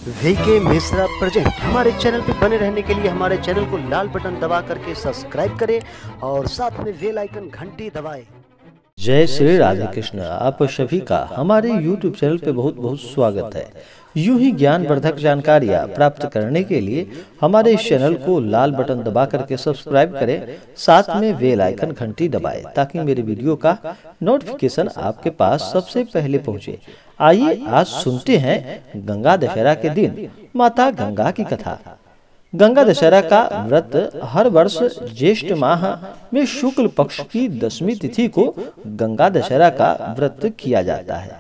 VK Mishra present. हमारे channel पे बने रहने के लिए हमारे चैनल को लाल बटन दबा करके सब्सक्राइब करें और साथ में बेल आइकन घंटी दबाएं। जय श्री राधे कृष्ण। आप सभी का हमारे YouTube चैनल पे बहुत बहुत स्वागत है। यूं ही ज्ञानवर्धक जानकारियाँ प्राप्त करने के लिए हमारे इस चैनल को लाल बटन दबा करके सब्सक्राइब करें, साथ में बेल आइकन घंटी दबाएं ताकि मेरे वीडियो का नोटिफिकेशन आपके पास सबसे पहले पहुंचे। आइए आज सुनते हैं गंगा दशहरा के दिन माता गंगा की कथा। गंगा दशहरा का व्रत हर वर्ष ज्येष्ठ माह में शुक्ल पक्ष की 10वीं तिथि को गंगा दशहरा का व्रत किया जाता है।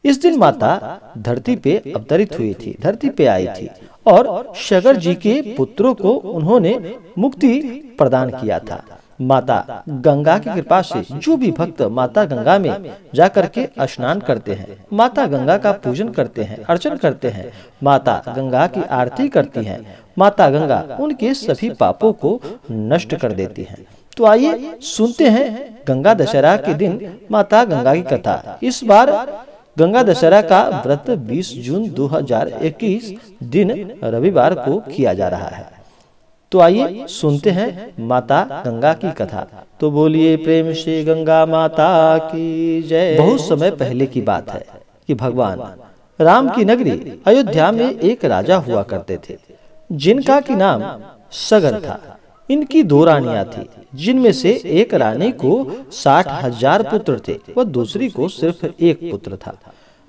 इस दिन माता धरती पे अवतरित हुई थी, धरती पे आई थी और सगर जी के पुत्रों को उन्होंने मुक्ति प्रदान किया था। माता गंगा की कृपा से जो भी भक्त माता गंगा में जाकर के स्नान करते हैं, माता गंगा का पूजन करते हैं, अर्चन करते हैं, माता गंगा की आरती करती हैं, माता गंगा उनके सभी पापों को नष्ट कर देती हैं। तो आइए सुनते हैं गंगा दशहरा के दिन माता गंगा की कथा। इस बार गंगा दशहरा का व्रत 20 जून 2021 दिन रविवार को किया जा रहा है। तो आइए सुनते हैं माता गंगा की कथा। तो बोलिए प्रेम से गंगा माता की जय। बहुत समय पहले की बात है कि भगवान राम की नगरी अयोध्या में एक राजा हुआ करते थे, जिनका की नाम सगर था। इनकी 2 रानियां थी, जिनमें से एक रानी को 60,000 पुत्र थे व दूसरी को सिर्फ 1 पुत्र था।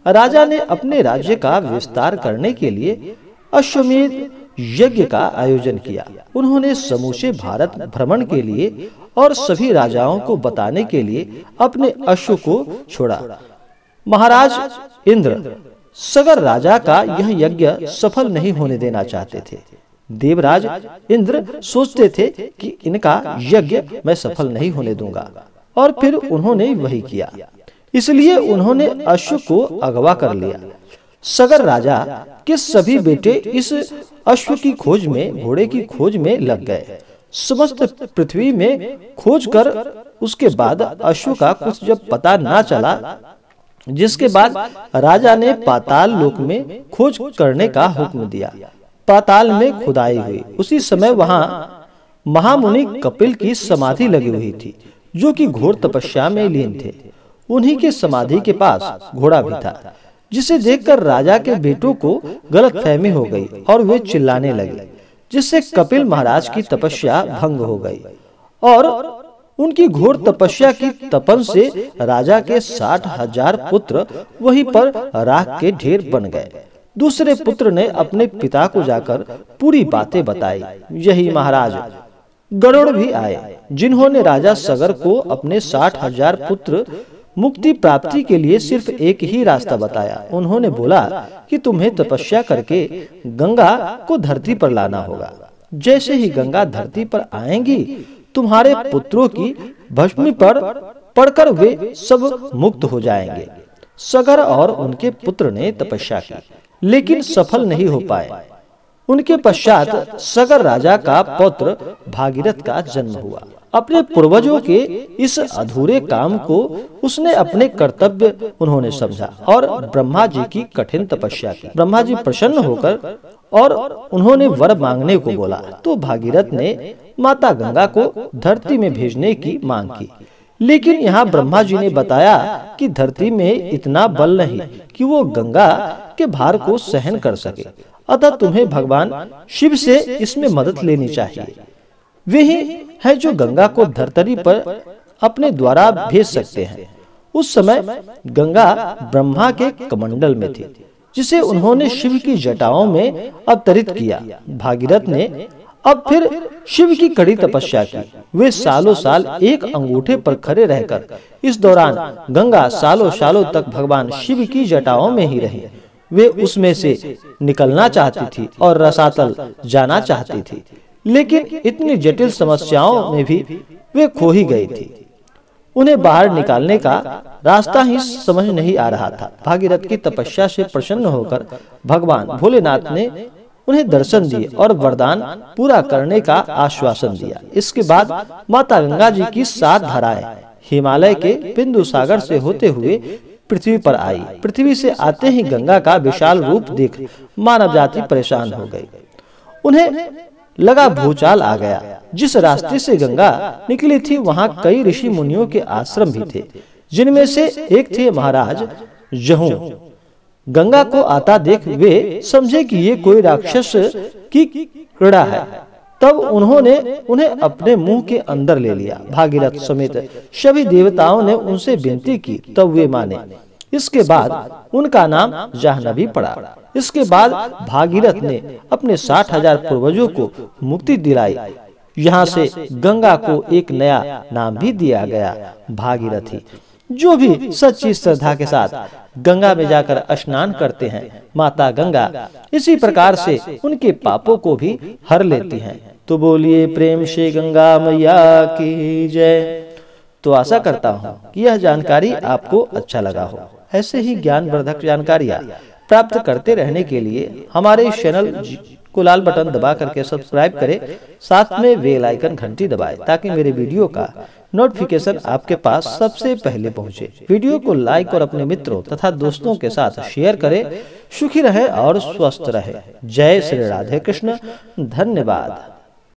राजा ने अपने राज्य का विस्तार करने के लिए अश्वमेध यज्ञ का आयोजन किया। उन्होंने समूचे भारत भ्रमण के लिए और सभी राजाओं को बताने के लिए अपने अश्व को छोड़ा। महाराज इंद्र सगर राजा का यह यज्ञ सफल नहीं होने देना चाहते थे। देवराज इंद्र सोचते थे कि इनका यज्ञ मैं सफल नहीं होने दूंगा, और फिर उन्होंने वही किया। इसलिए उन्होंने अश्व को अगवा कर लिया। सगर राजा के सभी बेटे इस अश्व की खोज में, घोड़े की खोज में लग गए। समस्त पृथ्वी में खोज कर उसके बाद अश्व का कुछ जब पता ना चला, जिसके बाद राजा ने पाताल लोक में खोज करने का हुक्म दिया। पाताल में खुदाई हुई। उसी समय वहां महामुनि कपिल की समाधि लगी हुई थी, जो कि घोर तपस्या में लीन थे। उन्हीं के समाधि के पास घोड़ा भी था, जिसे देखकर राजा के बेटों को गलतफहमी हो गई और वे चिल्लाने लगे, जिससे कपिल महाराज की तपस्या भंग हो गई और उनकी घोर तपस्या की तपन से राजा के 60,000 पुत्र वहीं पर राख के ढेर बन गए। दूसरे पुत्र ने अपने पिता को जाकर पूरी बातें बताई। यही महाराज गरुड़ भी आए, जिन्होंने राजा सगर को अपने 60,000 पुत्र मुक्ति प्राप्ति के लिए सिर्फ एक ही रास्ता बताया। उन्होंने बोला कि तुम्हें तपस्या करके गंगा को धरती पर लाना होगा। जैसे ही गंगा धरती पर आएंगी, तुम्हारे पुत्रों की भस्मी पर पड़कर वे सब मुक्त हो जाएंगे। सगर और उनके पुत्र ने तपस्या की, लेकिन सफल नहीं हो पाए। उनके पश्चात सगर राजा का पुत्र भागीरथ का जन्म हुआ। अपने पूर्वजों के इस अधूरे काम को उसने अपने कर्तव्य उन्होंने समझा और ब्रह्मा जी की कठिन तपस्या की। ब्रह्मा जी प्रसन्न होकर और उन्होंने वर मांगने को बोला, तो भागीरथ ने माता गंगा को धरती में भेजने की मांग की। लेकिन यहाँ ब्रह्मा जी ने बताया कि धरती में इतना बल नहीं कि वो गंगा के भार को सहन कर सके, अतः तुम्हें भगवान शिव से इसमें मदद लेनी चाहिए। वे ही है जो गंगा को धरती पर अपने द्वारा भेज सकते हैं। उस समय गंगा ब्रह्मा के कमंडल में थी, जिसे उन्होंने शिव की जटाओं में अवतरित किया। भागीरथ ने अब फिर शिव की कड़ी तपस्या की। वे सालों साल एक अंगूठे पर खड़े रहकर, इस दौरान गंगा सालों सालों तक भगवान शिव की जटाओं में ही रही। वे उसमें से निकलना चाहती थी और रसातल जाना चाहती थी, लेकिन इतनी जटिल समस्याओं में भी वे खो ही गई थी। उन्हें बाहर निकालने का रास्ता ही समझ नहीं आ रहा था। भागीरथ की तपस्या से प्रसन्न होकर भगवान भोलेनाथ ने उन्हें दर्शन दिए और वरदान पूरा करने का आश्वासन दिया। इसके बाद माता गंगा जी की 7 धाराएं हिमालय के बिंदु सागर से होते हुए पृथ्वी पर आई। पृथ्वी से आते ही गंगा का विशाल रूप देख मानव जाति परेशान हो गई। उन्हें लगा भूचाल आ गया। जिस रास्ते से गंगा निकली थी वहां कई ऋषि मुनियों के आश्रम भी थे, जिनमें से एक थे महाराज जहू। गंगा को आता देख वे समझे कि ये कोई राक्षस की क्रीड़ा है। तब उन्होंने उन्हें अपने मुंह के अंदर ले लिया। भागीरथ समेत सभी देवताओं ने उनसे विनती की, तब वे माने। इसके बाद उनका नाम जाह्नवी पड़ा। इसके बाद भागीरथ ने अपने 60,000 पूर्वजों को मुक्ति दिलाई। यहाँ से गंगा को एक नया नाम भी दिया गया, भागीरथी। जो भी सच्ची श्रद्धा के साथ गंगा में जाकर स्नान करते हैं, माता गंगा इसी प्रकार से उनके पापों को भी हर लेती हैं। तो बोलिए प्रेम से गंगा मैया की जय। तो आशा करता हूँ कि यह जानकारी आपको अच्छा लगा हो। ऐसे ही ज्ञानवर्धक जानकारियाँ प्राप्त करते रहने के लिए हमारे चैनल को लाल बटन दबा करके सब्सक्राइब करें, साथ में बेल आइकन घंटी दबाएं ताकि मेरे वीडियो का नोटिफिकेशन आपके पास सबसे पहले पहुंचे। वीडियो को लाइक और अपने मित्रों तथा दोस्तों के साथ शेयर करें। सुखी रहे और स्वस्थ रहे। जय श्री राधे कृष्ण। धन्यवाद।